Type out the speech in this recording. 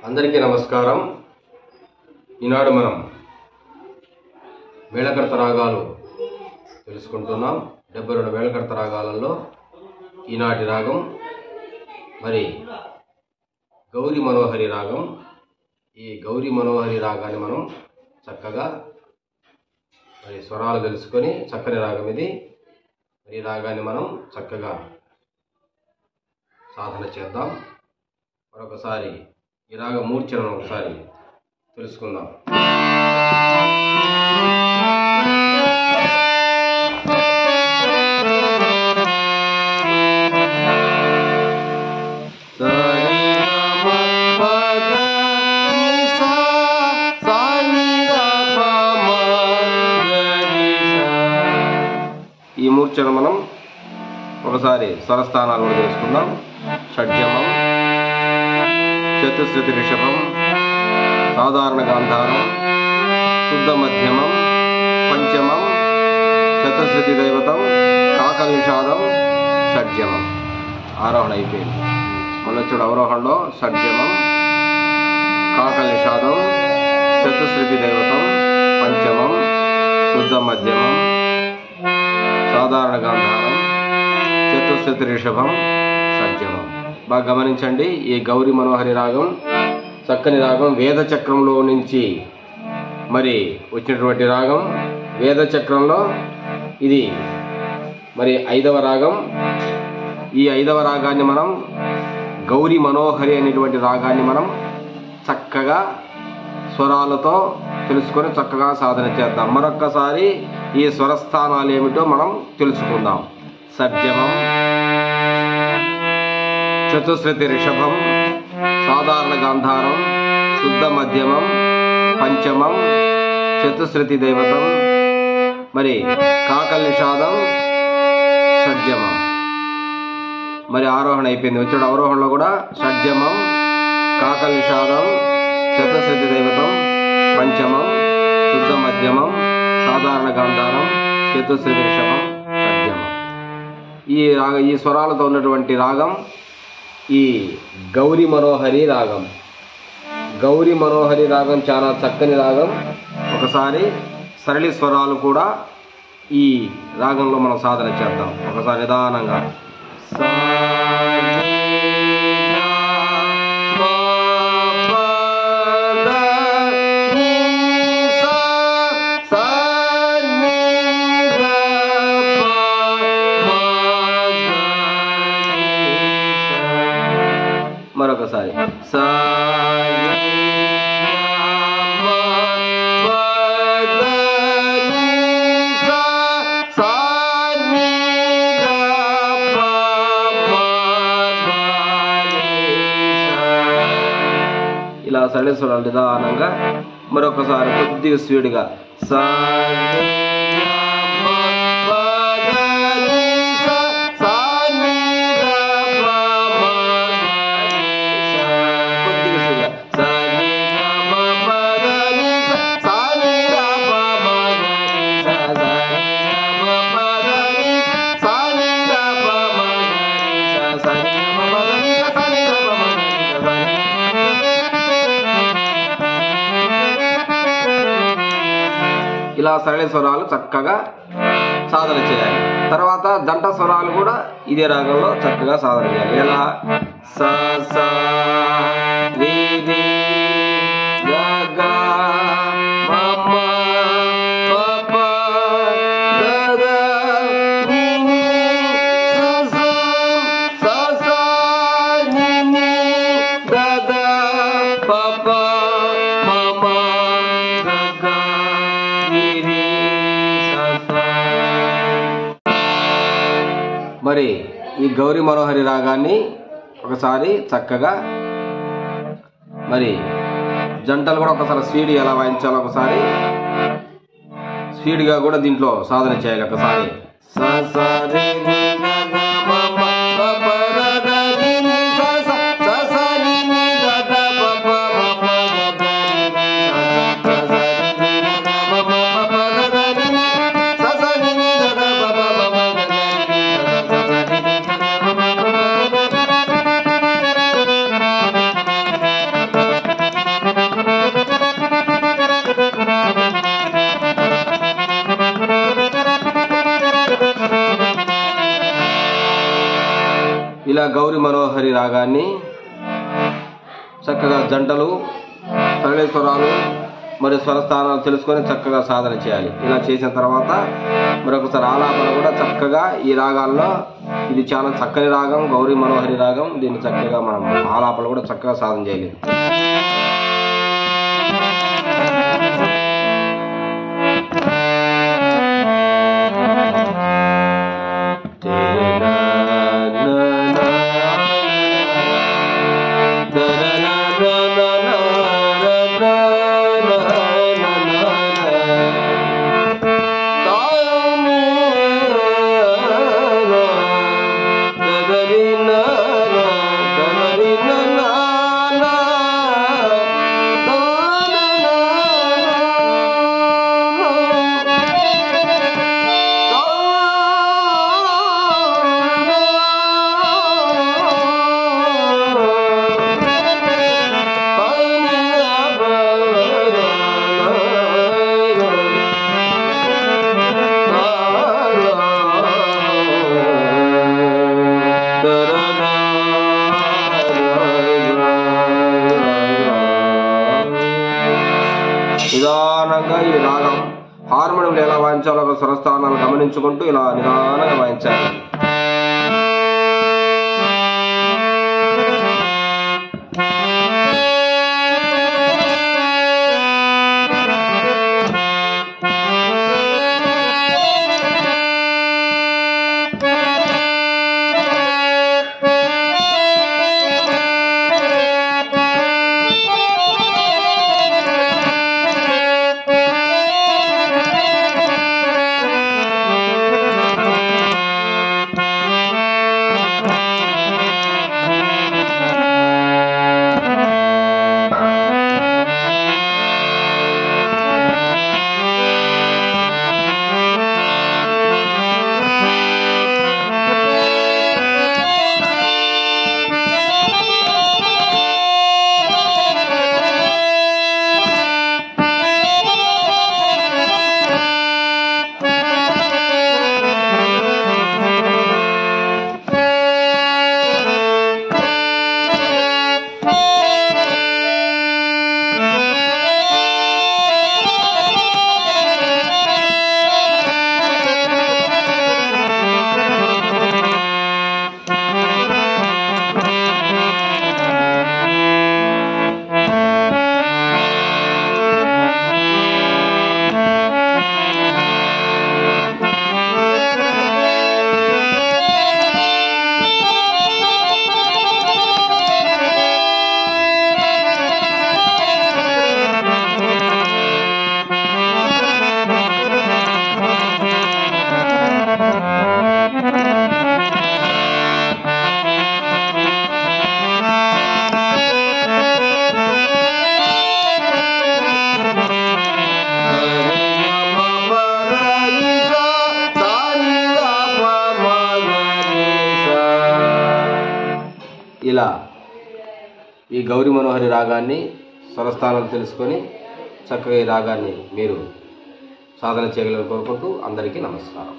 అందరికీ నమస్కారం. ఈనాడు మనం మేళకర్త రాగాలు తెలుసుకుంటున్నాం. 72 మేళకర్త రాగాలలో ఈనాటి రాగం మరి గౌరీ మనోహరి రాగం. ఈ గౌరీ మనోహరి రాగాన్ని మనం చక్కగా మరి స్వరాలు తెలుసుకొని చక్కని రాగం ఇది. ఈ రాగాన్ని మనం చక్కగా సాధన చేద్దాం. మరొకసారి ఈ రాగ మూర్ఛను ఒకసారి తెలుసుకుందాం. ఈ మూర్ఛను మనం ఒకసారి స్వరస్థానాలు కూడా తెలుసుకుందాం. షడ్జమం, చతుశ్రుతి రిషభం, సాధారణ గాంధారం, శుద్ధ మధ్యమం, పంచమం, చతుశ్రుతి దైవతం, కాకల్ నిషాదం, షడ్జమం. ఆరోహణ అయిపోయింది. మళ్ళీ చూడు అవరోహణలో షడ్జమం, కాకల్ నిషాదం, చతుశ్రుతి దైవతం, పంచమం, శుద్ధ మధ్యమం, సాధారణ గాంధారం, చతుశ్రుతి రిషభం, షడ్జమం. బాగా గమనించండి. ఈ గౌరీ మనోహరి రాగం చక్కని రాగం. వేద చక్రంలో నుంచి మరి వచ్చినటువంటి రాగం. వేద చక్రంలో ఇది మరి 5వ రాగం. ఈ 5వ రాగాన్ని మనం గౌరీ మనోహరి అనేటువంటి రాగాన్ని మనం చక్కగా స్వరాలతో తెలుసుకొని చక్కగా సాధన చేద్దాం. మరొక్కసారి ఈ స్వరస్థానాలు ఏమిటో మనం తెలుసుకుందాం. షడ్జమం, చతుశ్రుతి రిషభం, సాధారణ గాంధారం, శుద్ధ మధ్యమం, పంచమం, చతుశ్రుతి దైవతం, మరి కాకల్ నిషాదం, షడ్జమం. మరి ఆరోహణ అయిపోయింది. వచ్చాడు అవరోహణలో కూడా షడ్జమం, కాకల్ నిషాదం, చతుశ్రుతి దైవతం, పంచమం, శుద్ధ మధ్యమం, సాధారణ గాంధారం, చతుశ్రుతి రిషభం, షడ్జమం. ఈ స్వరాలతో ఉన్నటువంటి రాగం ఈ గౌరీ మనోహరి రాగం. గౌరీ మనోహరి రాగం చాలా చక్కని రాగం. ఒకసారి సరళి స్వరాలు కూడా ఈ రాగంలో మనం సాధన చేద్దాం. ఒకసారి నిదానంగా మరొకసారి ఇలా సరళ స్వరాలు నిదానంగా. మరొకసారి కొద్దిగా స్పీడ్గా ఇలా సరళ స్వరాలు చక్కగా సాధన చేయాలి. తర్వాత జంట స్వరాలు కూడా ఇదే రాగంలో చక్కగా సాధన చేయాలి. ఎలా స స రి రి గ గ మ మ ప ప ద ద ని ని స స స స ని ని ద ద ప ప మ మ గ గ మరి ఈ గౌరీ మనోహరి రాగాన్ని ఒకసారి చక్కగా మరి జంటలు కూడా ఒకసారి స్పీడ్ ఎలా వాయించాలో ఒకసారి స్పీడ్గా కూడా దీంట్లో సాధన చేయాలి. ఒకసారి గౌరీ మనోహరి రాగాన్ని చక్కగా జంటలు, సరళేశ్వరాలు మరియు స్వరస్థానాలు తెలుసుకొని చక్కగా సాధన చేయాలి. ఇలా చేసిన తర్వాత మరొకసారి ఆలాపన కూడా చక్కగా ఈ రాగాల్లో, ఇది చాలా చక్కని రాగం, గౌరీ మనోహరి రాగం. దీన్ని చక్కగా మనం ఆలాపన కూడా చక్కగా సాధన చేయాలి. నిదానంగా ఈ రాగం హార్మోనియంలో ఎలా వాయించాలో ఒక స్వరస్థానాలు గమనించుకుంటూ ఇలా నిదానంగా వాయించాలి. ఇలా ఈ గౌరీ మనోహరి రాగాన్ని స్వరస్థానాలు తెలుసుకొని చక్కగా ఈ రాగాన్ని మీరు సాధన చేయగలని కోరుకుంటూ అందరికీ నమస్కారం.